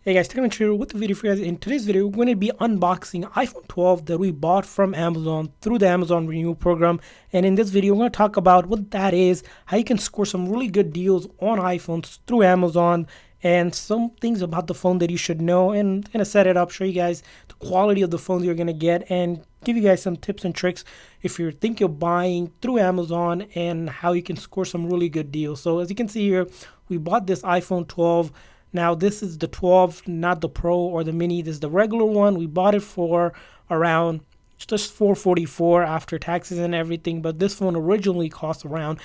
Hey guys, Technomentary here with the video for you guys. In today's video, we're going to be unboxing iPhone 12 that we bought from Amazon through the Amazon Renewal Program. And in this video, we're going to talk about what that is, how you can score some really good deals on iPhones through Amazon, and some things about the phone that you should know. And I'm going to set it up, show you guys the quality of the phones you're going to get, and give you guys some tips and tricks if you think you're buying through Amazon and how you can score some really good deals. So as you can see here, we bought this iPhone 12. Now this is the 12, not the Pro or the Mini. This is the regular one. We bought it for around just $444 after taxes and everything. But this phone originally cost around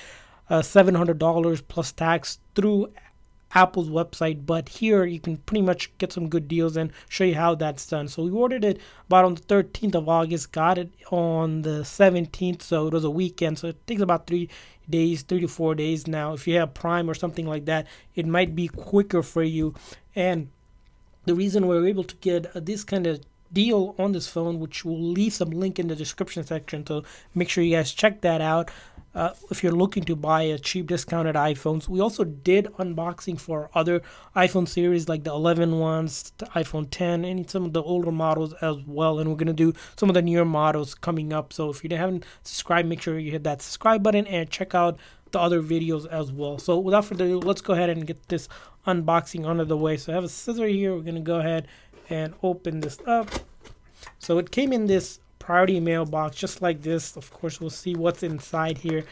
$700 plus tax through Apple's website, but here you can pretty much get some good deals and show you how that's done. So we ordered it about on the 13th of August, got it on the 17th, so it was a weekend, so it takes about 3 days, 3 to 4 days. Now if you have Prime or something like that, it might be quicker for you. And the reason we're able to get this kind of deal on this phone, which we'll leave some link in the description section, so make sure you guys check that out if you're looking to buy a cheap discounted iPhones. We also did unboxing for other iPhone series like the 11 ones, the iPhone 10, and some of the older models as well. And we're going to do some of the newer models coming up. So if you haven't subscribed, make sure you hit that subscribe button and check out the other videos as well. So without further ado, let's go ahead and get this unboxing under the way. So I have a scissor here. We're going to go ahead and open this up. So it came in this priority mailbox just like this. Of course, we'll see what's inside here.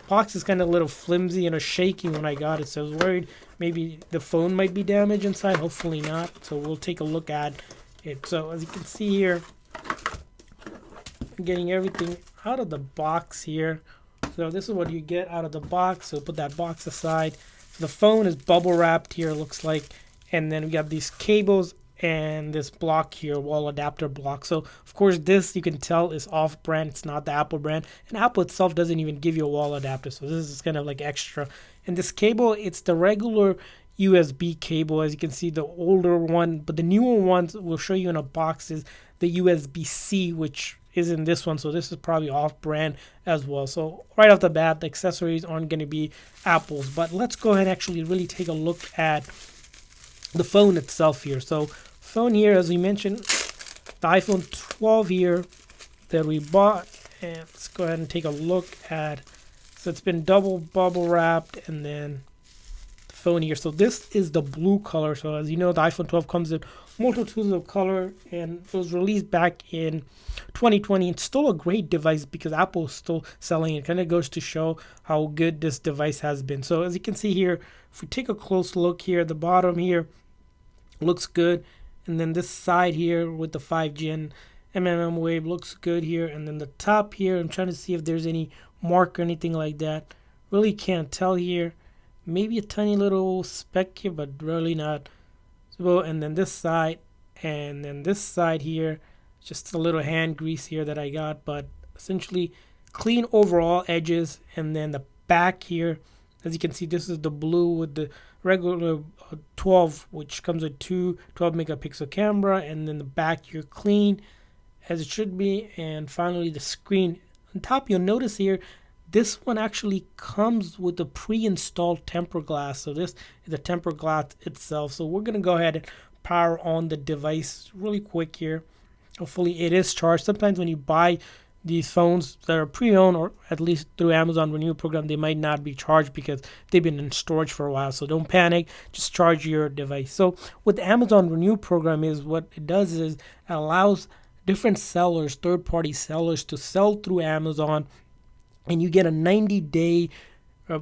Box is kind of a little flimsy and shaking when I got it, so I was worried maybe the phone might be damaged inside. Hopefully not. So we'll take a look at it. So as you can see here, I'm getting everything out of the box here. So this is what you get out of the box. So put that box aside. So the phone is bubble wrapped here, looks like, and then we got these cables and this block here, wall adapter block. So of course this you can tell is off brand, it's not the Apple brand, and Apple itself doesn't even give you a wall adapter, so this is kind of like extra. And this cable, it's the regular USB cable, as you can see, the older one, but the newer ones we'll show you in a box is the USB-C, which is in this one, so this is probably off brand as well. So right off the bat, the accessories aren't going to be Apple's. But let's go ahead and actually really take a look at the phone itself here. So phone here, as we mentioned, the iPhone 12 here that we bought, and let's go ahead and take a look at. So it's been double bubble wrapped, and then the phone here. So this is the blue color. So as you know, the iPhone 12 comes in multitudes of color, and it was released back in 2020. It's still a great device because Apple is still selling it. Kind of goes to show how good this device has been. So as you can see here, if we take a close look here, the bottom here looks good, and then this side here with the 5G and MMM wave looks good here, and then the top here, I'm trying to see if there's any mark or anything like that. Really can't tell here. Maybe a tiny little speck here, but really not. So, and then this side, and then this side here, just a little hand grease here that I got, but essentially clean overall edges. And then the back here, as you can see, this is the blue with the regular 12, which comes with two 12 megapixel camera, and then the back here clean as it should be. And finally the screen on top, you'll notice here this one actually comes with a pre-installed tempered glass. So this is the tempered glass itself. So we're gonna go ahead and power on the device really quick here. Hopefully it is charged. Sometimes when you buy these phones that are pre-owned, or at least through Amazon Renewal Program, they might not be charged because they've been in storage for a while. So don't panic, just charge your device. So what the Amazon Renewal Program is, what it does is it allows different sellers, third-party sellers, to sell through Amazon, and you get a 90-day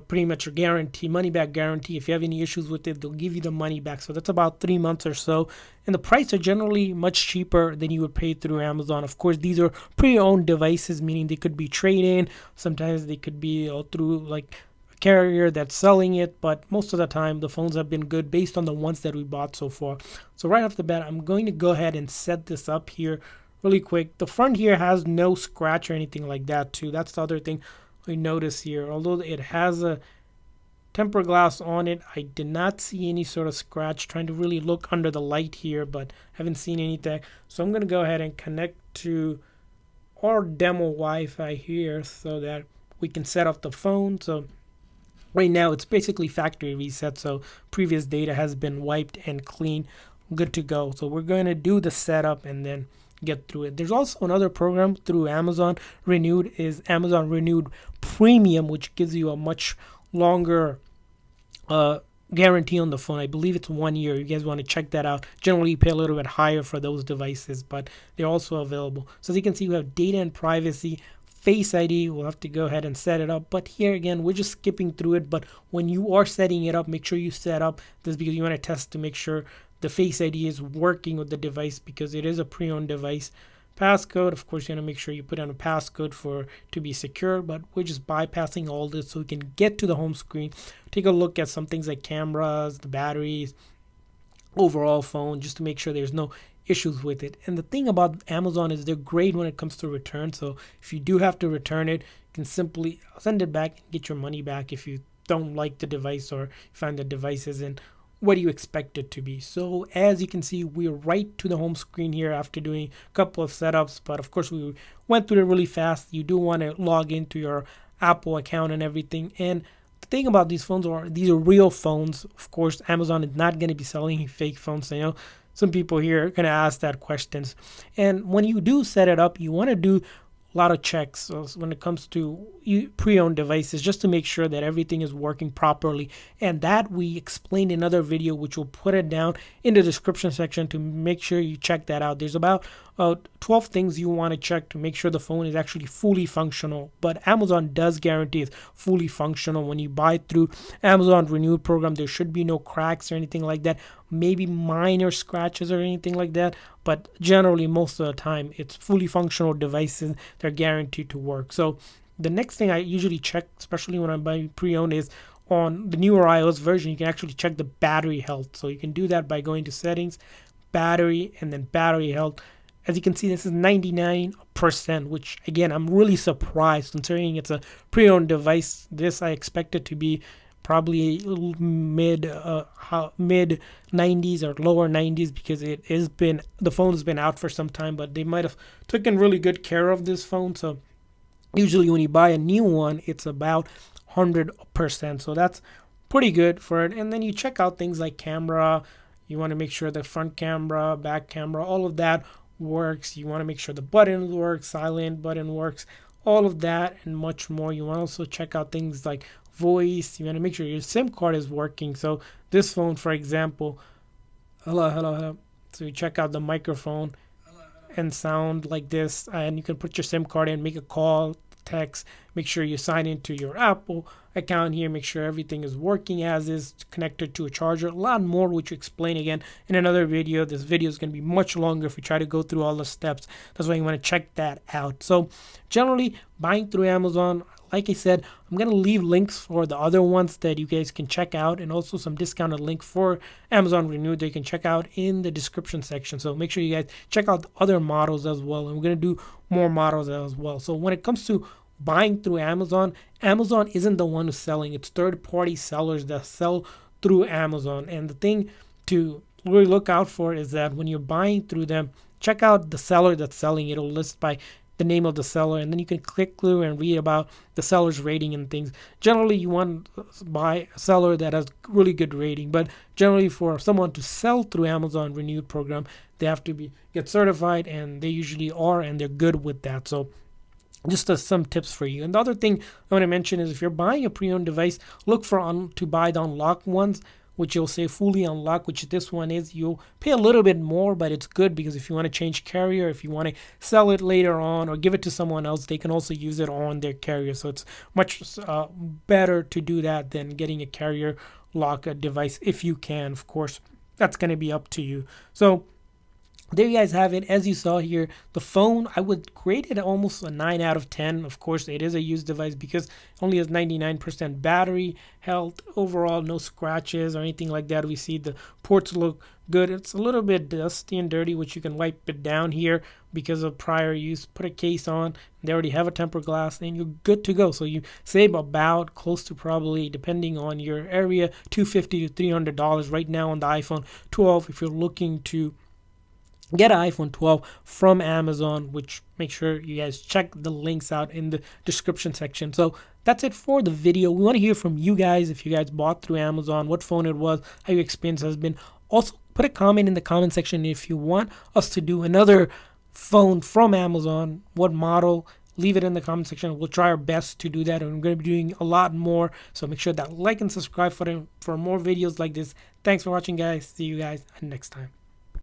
pretty much a guarantee, money back guarantee. If you have any issues with it, they'll give you the money back. So that's about 3 months or so. And the price are generally much cheaper than you would pay through Amazon. Of course, these are pre-owned devices, meaning they could be trade-in. Sometimes they could be through like a carrier that's selling it. But most of the time, the phones have been good based on the ones that we bought so far. So right off the bat, I'm going to go ahead and set this up here really quick. The front here has no scratch or anything like that too. That's the other thing we notice here. Although it has a tempered glass on it, I did not see any sort of scratch. Trying to really look under the light here, but haven't seen anything. So I'm going to go ahead and connect to our demo Wi-Fi here so that we can set up the phone. So right now it's basically factory reset, so previous data has been wiped and cleaned. good to go. So we're going to do the setup and then get through it. There's also another program through Amazon Renewed, is Amazon Renewed Premium, which gives you a much longer uh, guarantee on the phone. I believe it's 1 year. You guys want to check that out. Generally, you pay a little bit higher for those devices, but they're also available. So as you can see, we have data and privacy, Face ID. We'll have to go ahead and set it up. But here again, we're just skipping through it. But when you are setting it up, make sure you set up this, because you want to test to make sure the Face ID is working with the device, because it is a pre-owned device. Passcode, of course, you want to make sure you put in a passcode for to be secure, but we're just bypassing all this so we can get to the home screen. Take a look at some things like cameras, the batteries, overall phone, just to make sure there's no issues with it. And the thing about Amazon is they're great when it comes to return. So if you do have to return it, you can simply send it back and get your money back if you don't like the device or find the device isn't what you expect it to be. So as you can see, we're right to the home screen here after doing a couple of setups, but of course we went through it really fast. You do want to log into your Apple account and everything. And the thing about these phones are these are real phones. Of course, Amazon is not going to be selling fake phones. I know some people here are going to ask that questions. And when you do set it up, you want to do a lot of checks when it comes to pre-owned devices, just to make sure that everything is working properly. And that we explained in another video, which we'll put it down in the description section to make sure you check that out. There's about 12 things you want to check to make sure the phone is actually fully functional. But Amazon does guarantee it's fully functional. When you buy through Amazon Renewed program, there should be no cracks or anything like that. Maybe minor scratches or anything like that, but generally most of the time it's fully functional devices. They're guaranteed to work. So the next thing I usually check, especially when I'm buying pre-owned, is on the newer iOS version, you can actually check the battery health. So you can do that by going to settings, battery, and then battery health. As you can see, this is 99%, which again, I'm really surprised considering it's a pre-owned device. This I expect it to be probably mid 90s or lower 90s, because the phone has been out for some time, but they might have taken really good care of this phone. So usually when you buy a new one, it's about 100%. So that's pretty good for it. And then you check out things like camera. You want to make sure the front camera, back camera, all of that works. You want to make sure the button works, silent button works, all of that and much more. You want to also check out things like voice. You want to make sure your SIM card is working. So this phone, for example, hello. So you check out the microphone and sound like this, and you can put your SIM card in, make a call, text, make sure you sign into your Apple account here, make sure everything is working as is, connected to a charger, a lot more which we explain again in another video. This video is going to be much longer if we try to go through all the steps. That's why you want to check that out. So generally buying through Amazon, like I said, I'm going to leave links for the other ones that you guys can check out, and also some discounted link for Amazon Renewed that you can check out in the description section. So make sure you guys check out the other models as well, and we're going to do more models as well. So when it comes to buying through Amazon, Amazon isn't the one who's selling. It's third-party sellers that sell through Amazon. And the thing to really look out for is that when you're buying through them, check out the seller that's selling. It'll list by the name of the seller, and then you can click through and read about the seller's rating and things. Generally, you want to buy a seller that has really good rating, but generally for someone to sell through Amazon Renewed program, they have to get certified, and they usually are, and they're good with that. So just some tips for you. And the other thing I want to mention is if you're buying a pre-owned device, look to buy the unlocked ones, which you'll say fully unlocked, which this one is. You'll pay a little bit more, but it's good because if you want to change carrier, if you want to sell it later on or give it to someone else, they can also use it on their carrier. So it's much better to do that than getting a carrier lock device if you can. Of course, that's going to be up to you. So there you guys have it. As you saw here, the phone, I would grade it almost a 9 out of 10. Of course, it is a used device because it only has 99% battery health. Overall, no scratches or anything like that. We see the ports look good. It's a little bit dusty and dirty, which you can wipe it down here because of prior use. Put a case on. They already have a tempered glass, and you're good to go. So you save about close to, probably, depending on your area, $250 to $300 right now on the iPhone 12 if you're looking to get an iPhone 12 from Amazon, which make sure you guys check the links out in the description section. So that's it for the video. We want to hear from you guys if you guys bought through Amazon, what phone it was, how your experience has been. Also, Put a comment in the comment section if you want us to do another phone from Amazon, what model. Leave it in the comment section. We'll try our best to do that, and we're going to be doing a lot more. So make sure that like and subscribe for more videos like this. Thanks for watching, guys. See you guys next time.